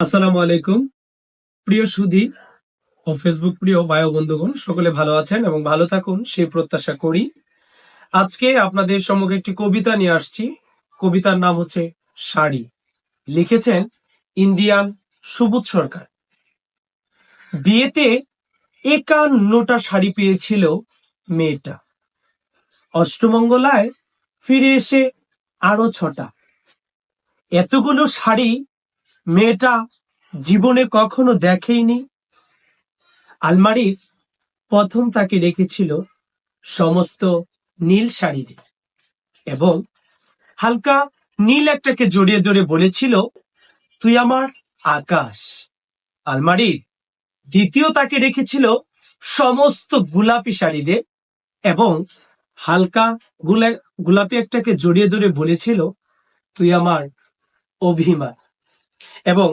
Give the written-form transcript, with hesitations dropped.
আসসালামু আলাইকুম। প্রিয় সুধী ও ফেসবুক প্রিয় ভাই ও বন্ধুগণ, সকলে ভালো আছেন এবং ভালো থাকুন সেই প্রত্যাশা করি। আজকে আপনাদের সম্মুখে একটি কবিতা নিয়ে আসছি। কবিতার নাম হচ্ছে শাড়ি। লিখেছেন ইন্ডিয়ান সুবোধ সরকার। বিয়েতে ৫১টা শাড়ি পেয়েছিল মেয়েটা, অষ্টমঙ্গলায় ফিরে এসে আরো ৬টা। এতগুলো শাড়ি মেয়েটা জীবনে কখনো দেখেইনি। আলমারির প্রথম তাকে রেখেছিল সমস্ত নীল শাড়ি দিয়ে, এবং হালকা নীল একটাকে জড়িয়ে ধরে বলেছিল, তুই আমার আকাশ। আলমারির দ্বিতীয় তাকে রেখেছিল সমস্ত গোলাপি শাড়ি দিয়ে, এবং হালকা গোলাপি একটাকে জড়িয়ে ধরে বলেছিল, তুই আমার অভিমান। এবং